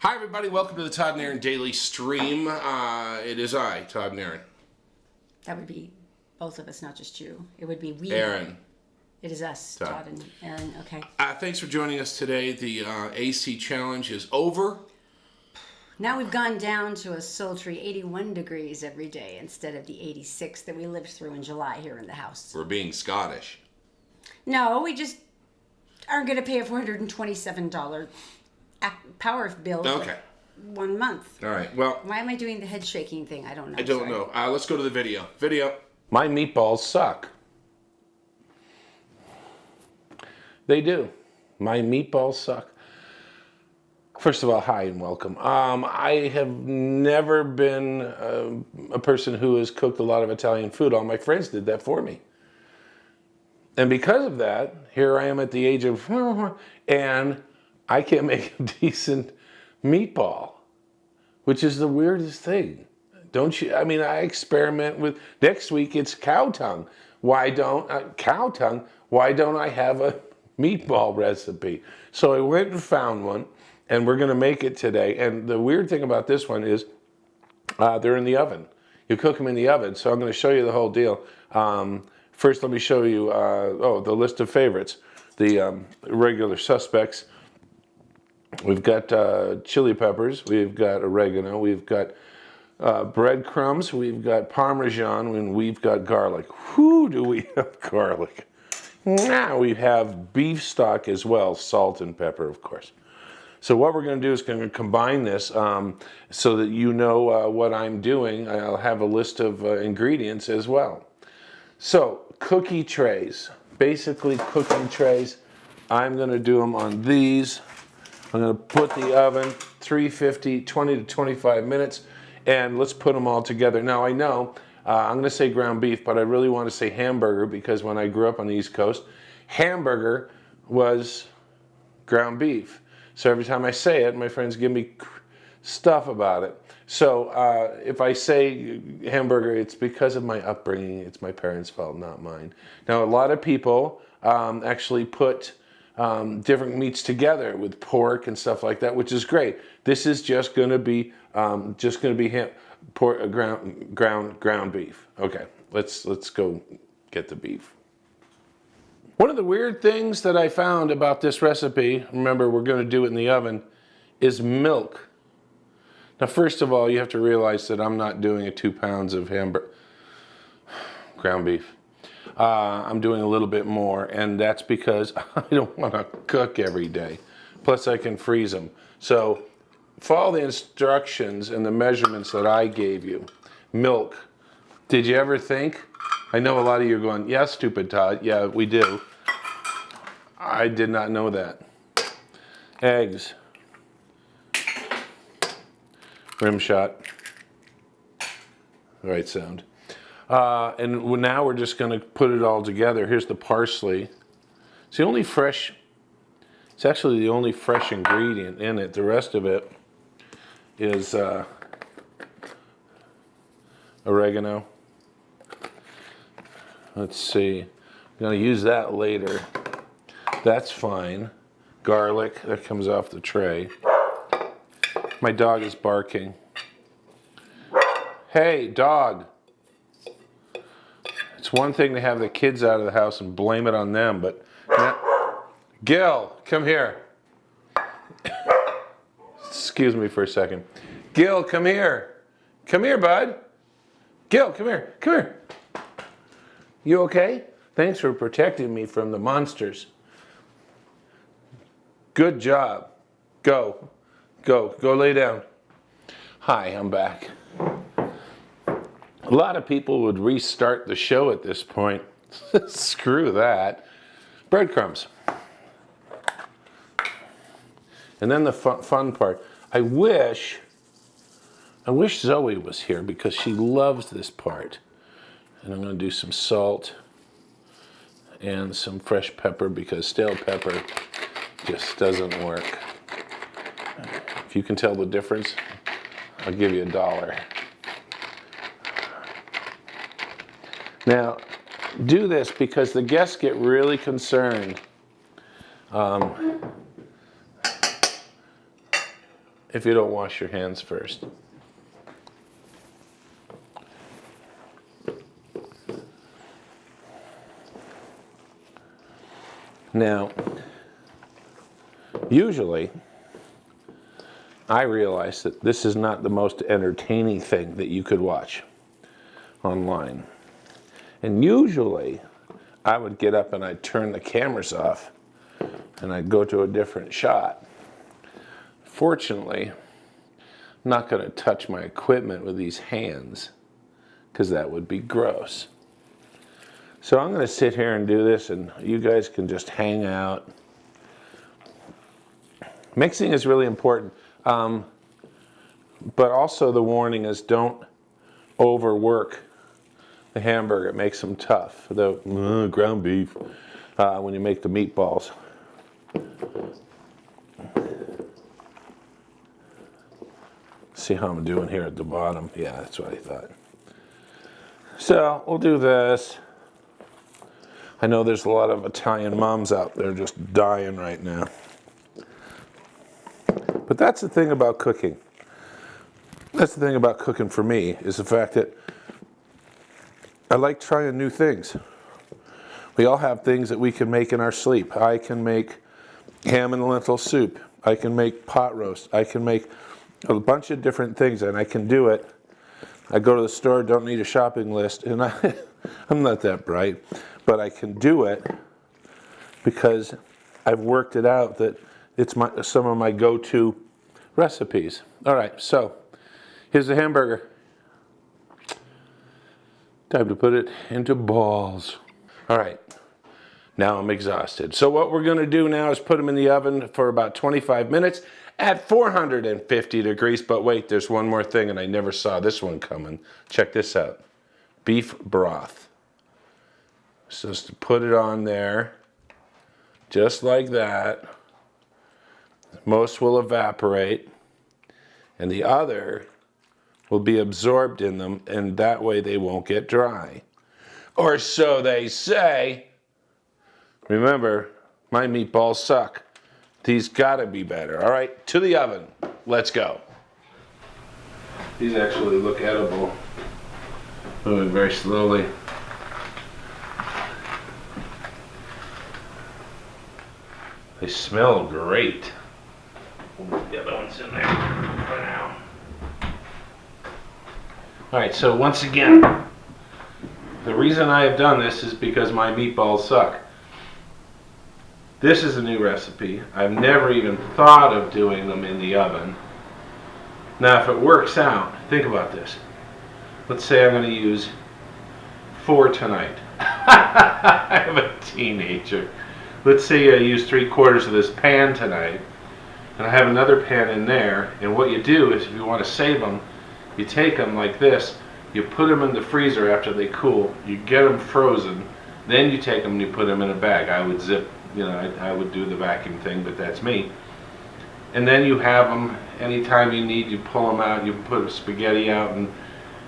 Hi everybody, welcome to the Todd and Erin Daily Stream. It is I, Todd and Erin. That would be both of us, not just you. It would be we. Erin. It is us, Todd and Erin. Okay. Thanks for joining us today. The AC challenge is over. Now we've gone down to a sultry 81 degrees every day instead of the 86 that we lived through in July here in the house. We're being Scottish. No, we just aren't going to pay a $427 power bill for 1 month. All right, well. Why am I doing the head shaking thing? I don't know. I don't know. Let's go to the video. My meatballs suck. They do. My meatballs suck. First of all, hi and welcome. I have never been a person who has cooked a lot of Italian food. All my friends did that for me. And because of that, here I am at the age of, and I can't make a decent meatball, which is the weirdest thing. Don't you? I mean, I experiment with, next week it's cow tongue. Why don't I have a meatball recipe? So I went and found one, and we're going to make it today. And the weird thing about this one is they're in the oven. You cook them in the oven. So I'm going to show you the whole deal. First, let me show you the list of favorites. The regular suspects. We've got chili peppers. We've got oregano. We've got breadcrumbs. We've got Parmesan. And we've got garlic. Whoo, do we have garlic? Now we have beef stock as well. Salt and pepper, of course. So what we're going to do is going to combine this so that you know what I'm doing. I'll have a list of ingredients as well. So cookie trays, basically cooking trays. I'm going to do them on these. I'm going to put the oven 350, 20 to 25 minutes, and let's put them all together. Now I know I'm going to say ground beef, but I really want to say hamburger because when I grew up on the East Coast, hamburger was ground beef. So every time I say it, my friends give me stuff about it. So if I say hamburger, it's because of my upbringing. It's my parents' fault, not mine. Now, a lot of people actually put different meats together with pork and stuff like that, which is great. This is just going to be ground beef. Okay, let's go get the beef. One of the weird things that I found about this recipe, remember we're going to do it in the oven, is milk. Now, first of all, you have to realize that I'm not doing 2 pounds of ground beef. I'm doing a little bit more, and that's because I don't want to cook every day. Plus, I can freeze them. So, follow the instructions and the measurements that I gave you. Milk. Did you ever think? I know a lot of you are going, yeah, stupid Todd. Yeah, we do. I did not know that. Eggs. Rim shot. Right sound. And now we're just going to put it all together. Here's the parsley. It's actually the only fresh ingredient in it. The rest of it is oregano. Let's see. I'm going to use that later. That's fine. Garlic, that comes off the tray. My dog is barking. Hey, dog. It's one thing to have the kids out of the house and blame it on them, but... Gil, come here. Excuse me for a second. Gil, come here. Come here, bud. Gil, come here. Come here. You okay? Thanks for protecting me from the monsters. Good job. Go. Go lay down. Hi, I'm back. A lot of people would restart the show at this point. Screw that. Breadcrumbs. And then the fun part. I wish Zoe was here because she loves this part. And I'm going to do some salt and some fresh pepper because stale pepper just doesn't work. If you can tell the difference, I'll give you $1. Now, do this because the guests get really concerned if you don't wash your hands first. Now, usually, I realize that this is not the most entertaining thing that you could watch online. And usually, I would get up and I'd turn the cameras off and I'd go to a different shot. Fortunately, I'm not going to touch my equipment with these hands because that would be gross. So I'm going to sit here and do this, and you guys can just hang out. Mixing is really important, but also the warning is don't overwork the hamburger. It makes them tough. The ground beef, when you make the meatballs. See how I'm doing here at the bottom? Yeah, that's what I thought. So we'll do this. I know there's a lot of Italian moms out there just dying right now. But that's the thing about cooking. That's the thing about cooking for me, is the fact that I like trying new things. We all have things that we can make in our sleep. I can make ham and lentil soup. I can make pot roast. I can make a bunch of different things, and I can do it. I go to the store, don't need a shopping list, and I'm not that bright. But I can do it because I've worked it out that it's some of my go-to recipes. All right, so here's the hamburger. Time to put it into balls. All right, now I'm exhausted. So what we're gonna do now is put them in the oven for about 25 minutes at 450 degrees. But wait, there's one more thing, and I never saw this one coming. Check this out. Beef broth. So just to put it on there, just like that. Most will evaporate, and the other will be absorbed in them, and that way they won't get dry. Or so they say. Remember, my meatballs suck. These gotta be better. All right, to the oven. Let's go. These actually look edible. Moving very slowly. They smell great. We'll put the other ones in there for now. All right, so once again, the reason I have done this is because my meatballs suck. This is a new recipe. I've never even thought of doing them in the oven. Now, if it works out, think about this. Let's say I'm going to use 4 tonight. I have a teenager. Let's say I use 3/4 of this pan tonight, and I have another pan in there, and what you do is if you want to save them, you take them like this, you put them in the freezer after they cool, you get them frozen, then you take them and you put them in a bag. I would zip, I would do the vacuum thing, but that's me. And then you have them anytime you need, you pull them out, you put spaghetti out and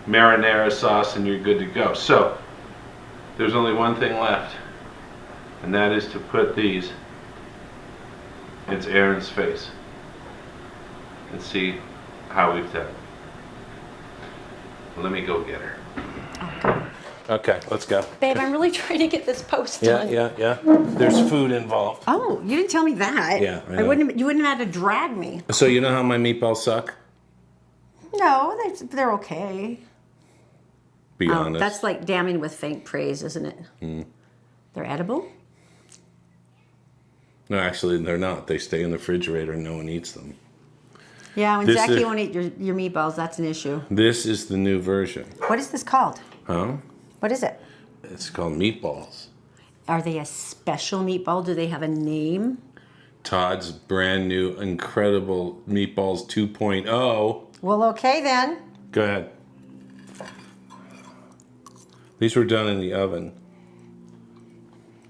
marinara sauce, and you're good to go. So, there's only one thing left. And that is to put these, it's Erin's face, and see how we've done. Let me go get her. Okay, let's go. Babe, I'm really trying to get this post done. Yeah. There's food involved. Oh, you didn't tell me that. Yeah, I know. You wouldn't have had to drag me. So you know how my meatballs suck? No, they're okay. Be honest. That's like damning with faint praise, isn't it? They're edible? No, actually, they're not. They stay in the refrigerator and no one eats them. Yeah, when Zachy won't eat your meatballs, that's an issue. This is the new version. What is this called? Huh? What is it? It's called Meatballs. Are they a special meatball? Do they have a name? Todd's brand new, incredible Meatballs 2.0. Well, okay then. Go ahead. These were done in the oven.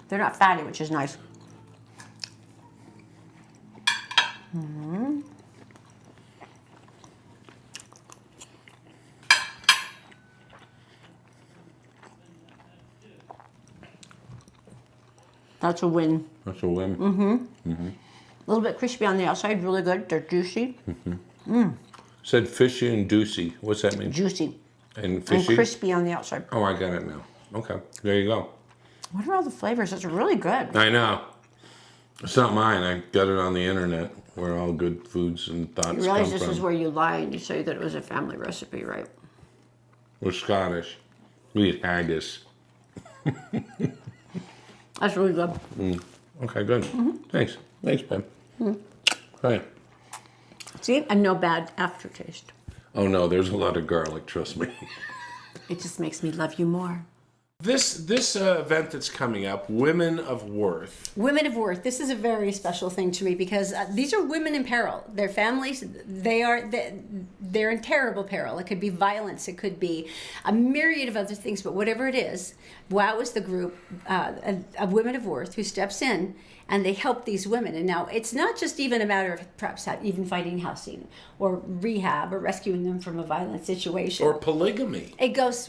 They're not fatty, which is nice. That's a win. That's a win. A little bit crispy on the outside, really good. They're juicy. Said fishy and juicy. What's that mean? Juicy And and fishy? crispy on the outside. Oh, I got it now. Okay, there you go. What are all the flavors? It's really good. I know. It's not mine. I got it on the internet where all good foods and thoughts You realize come this from. is where you lie and you say that it was a family recipe, right? We're Scottish. We eat haggis. That's really good. Okay, good. Thanks. Thanks, babe. Right. See, and no bad aftertaste. Oh no, there's a lot of garlic. Trust me. It just makes me love you more. This event that's coming up, Women of Worth. Women of Worth. This is a very special thing to me because these are women in peril. Their families, they're in terrible peril. It could be violence. It could be a myriad of other things. But whatever it is, WOW is the group of Women of Worth who steps in and they help these women. And now it's not just even a matter of perhaps even finding housing or rehab or rescuing them from a violent situation. Or polygamy. It goes,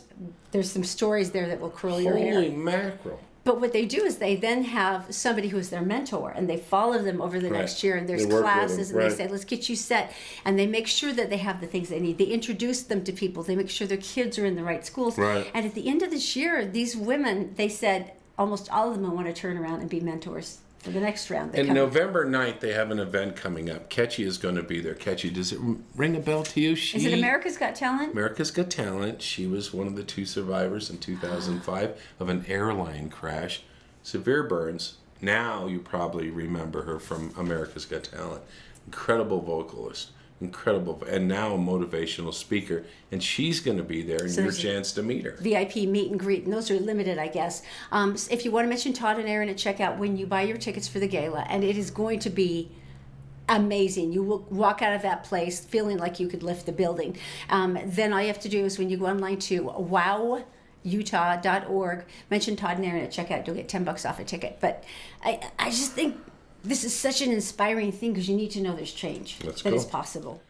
there's some stories there that will curl your hair. Holy mackerel. But what they do is they then have somebody who is their mentor and they follow them over the next year and there's They work with classes them, and right. they say, let's get you set. And they make sure that they have the things they need. They introduce them to people. They make sure their kids are in the right schools. Right. And at the end of this year, these women, they said almost all of them want to turn around and be mentors for the next round. They And come- November 9th, they have an event coming up. Ketchy is going to be there. Ketchy, does it ring a bell to you? Is it America's Got Talent? America's Got Talent. She was one of the 2 survivors in 2005 of an airline crash. Severe burns. Now you probably remember her from America's Got Talent. Incredible vocalist. Incredible. And now a motivational speaker. And she's going to be there and So your there's a chance to meet her. VIP meet and greet, and those are limited, I guess. If you want to mention Todd and Erin at checkout when you buy your tickets for the gala, and it is going to be amazing. You will walk out of that place feeling like you could lift the building. Then all you have to do is when you go online to wowutah.org, mention Todd and Erin at checkout, you'll get $10 off a ticket. But I just think this is such an inspiring thing because you need to know there's change, That's that cool. it's possible.